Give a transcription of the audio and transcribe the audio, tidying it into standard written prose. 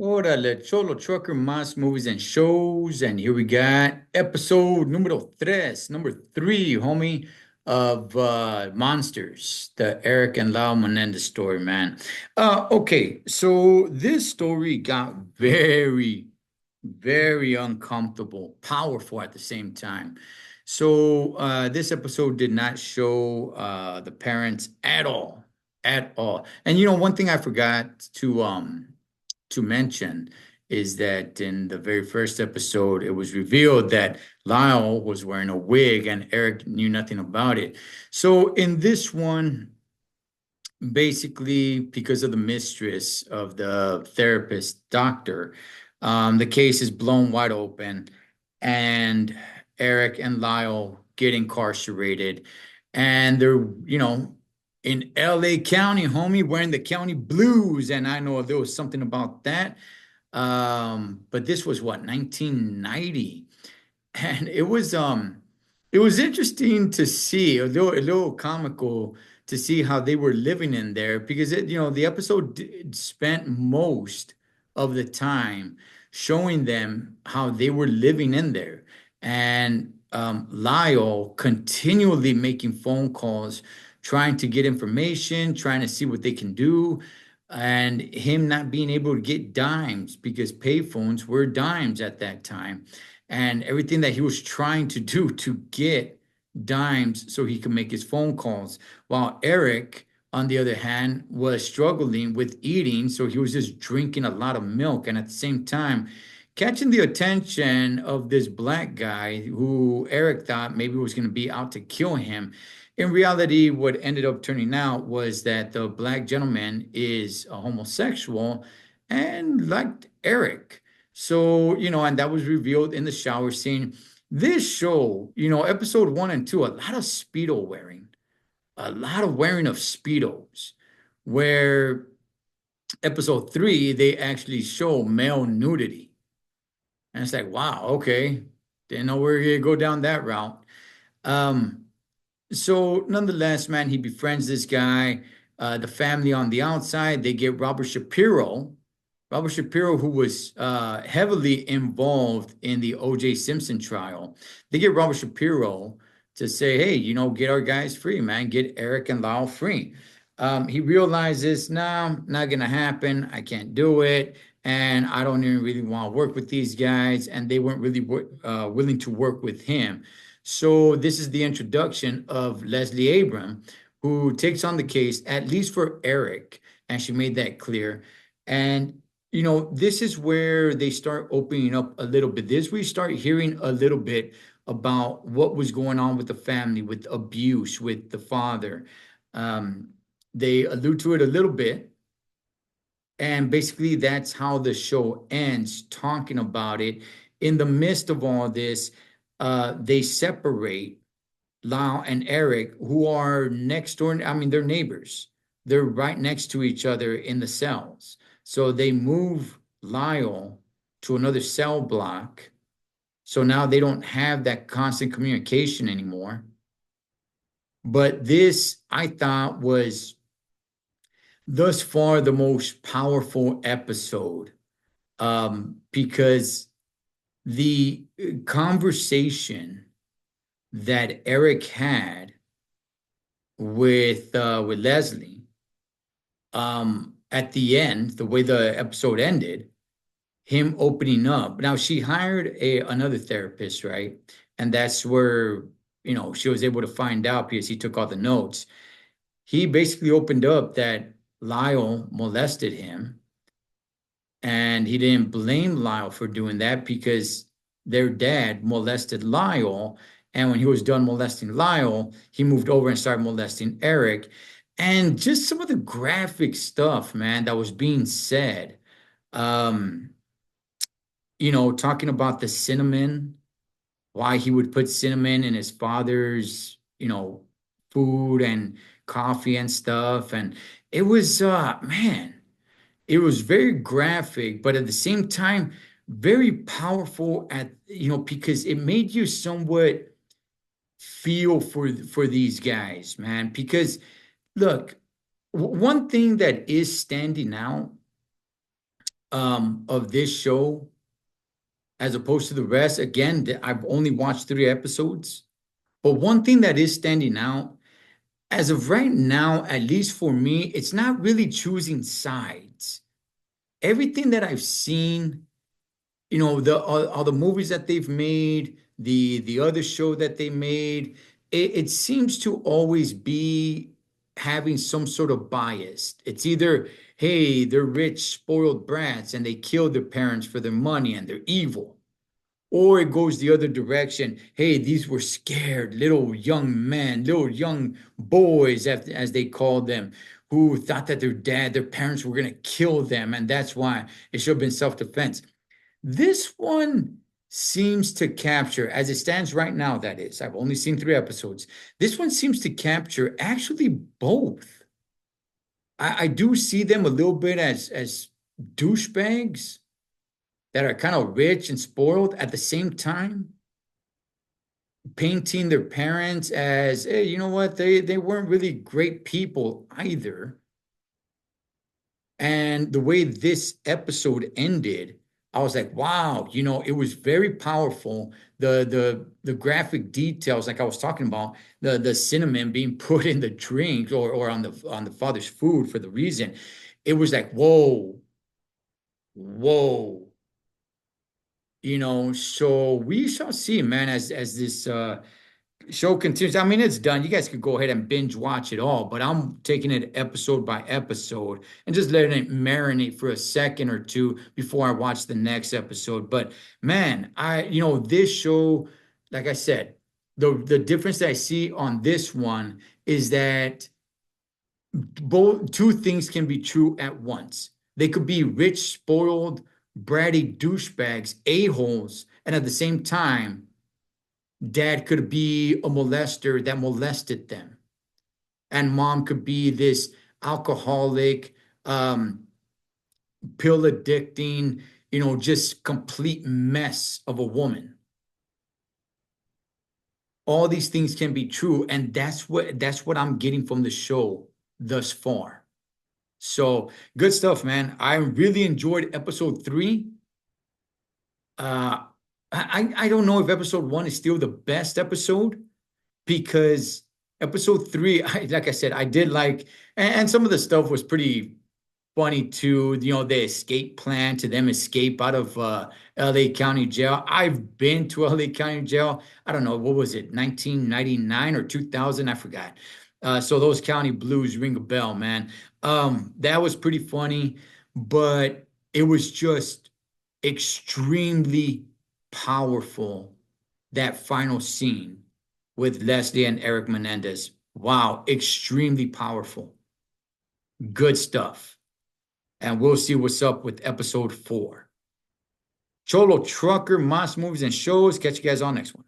Órale, Cholo Trucker Más Movies and Shows. And here we got episode number three, homie, of Monsters, the Eric and Lau Menendez story, man. Okay, so this story got very uncomfortable, powerful at the same time. So this episode did not show the parents at all. And one thing I forgot to mention is that in the very first episode, it was revealed that Lyle was wearing a wig and Eric knew nothing about it. So in this one, basically, because of the mistress of the therapist doctor, the case is blown wide open, and Eric and Lyle get incarcerated, and they're, in LA County, homie, wearing the county blues. And I know there was something about that. But this was what, 1990? And it was interesting to see, a little comical to see how they were living in there, because the episode spent most of the time showing them how they were living in there. And Lyle continually making phone calls, trying to get information, trying to see what they can do, and him not being able to get dimes because payphones were dimes at that time, and everything that he was trying to do to get dimes so he could make his phone calls. While Eric, on the other hand, was struggling with eating, so he was just drinking a lot of milk, and at the same time, catching the attention of this black guy who Eric thought maybe was going to be out to kill him. In reality, what ended up turning out was that the black gentleman is a homosexual and liked Eric. So, and that was revealed in the shower scene. This show, episode one and two, a lot of Speedo wearing, a lot of wearing of Speedos, where episode three, they actually show male nudity. And it's like, wow, okay. Didn't know we were going to go down that route. Um, so nonetheless, man, he befriends this guy. The family on the outside, they get Robert Shapiro. Robert Shapiro, who was heavily involved in the O.J. Simpson trial. They get Robert Shapiro to say, hey, get our guys free, man. Get Eric and Lyle free. He realizes, nah, not gonna happen. I can't do it. And I don't even really want to work with these guys. And they weren't really willing to work with him. So this is the introduction of Leslie Abram, who takes on the case, at least for Eric, and she made that clear. And this is where they start opening up a little bit. This we start hearing a little bit about what was going on with the family, with abuse, with the father. Um, they allude to it a little bit, and basically that's how the show ends, talking about it. In the midst of all this, they separate Lyle and Eric, who are next door. I mean, they're neighbors. They're right next to each other in the cells. So they move Lyle to another cell block. So now they don't have that constant communication anymore. But this, I thought, was thus far the most powerful episode, because the conversation that Eric had with Leslie, at the end, the way the episode ended, him opening up. Now she hired another therapist, right? And that's where, she was able to find out because he took all the notes. He basically opened up that Lyle molested him, and he didn't blame Lyle for doing that because their dad molested Lyle. And when he was done molesting Lyle, he moved over and started molesting Eric. And just some of the graphic stuff, man, that was being said. Um, talking about the cinnamon, why he would put cinnamon in his father's, food and coffee and stuff. And it was, man, it was very graphic, but at the same time, very powerful because it made you somewhat feel for these guys, man. Because look, one thing that is standing out of this show as opposed to the rest. Again, I've only watched 3 episodes, but one thing that is standing out as of right now, at least for me, it's not really choosing sides. Everything that I've seen, the all the movies that they've made, the other show that they made, it seems to always be having some sort of bias. It's either, hey, they're rich, spoiled brats, and they killed their parents for their money and they're evil. Or it goes the other direction. Hey, these were scared little young men, little young boys, as they called them, who thought that their parents were going to kill them. And that's why it should have been self-defense. This one seems to capture, as it stands right now, that is, I've only seen 3 episodes. This one seems to capture actually both. I do see them a little bit as douchebags that are kind of rich and spoiled at the same time, painting their parents as, hey, you know what, they weren't really great people either. And the way this episode ended, I was like, wow, it was very powerful. The graphic details, like I was talking about, the cinnamon being put in the drink or on the father's food for the reason. It was like, whoa, whoa. So we shall see, man, as this show continues. I mean, it's done. You guys could go ahead and binge watch it all, but I'm taking it episode by episode and just letting it marinate for a second or two before I watch the next episode. But man, this show, like I said, the difference that I see on this one is that both two things can be true at once. They could be rich, spoiled, bratty douchebags, a-holes, and at the same time, dad could be a molester that molested them, and mom could be this alcoholic, pill addicting, just complete mess of a woman. All these things can be true, and that's what I'm getting from the show thus far. So good stuff, man. I really enjoyed episode 3. Uh, I don't know if episode 1 is still the best episode, because episode 3, like I said, I did like, and some of the stuff was pretty funny too. The escape plan to them escape out of LA County Jail. I've been to LA County Jail. I don't know, what was it, 1999 or 2000? I forgot. So those county blues ring a bell, man. That was pretty funny, but it was just extremely powerful, that final scene with Leslie and Eric Menendez. Wow, extremely powerful. Good stuff. And we'll see what's up with episode 4. Cholo Trucker, M.A.S. Movies and Shows. Catch you guys on next one.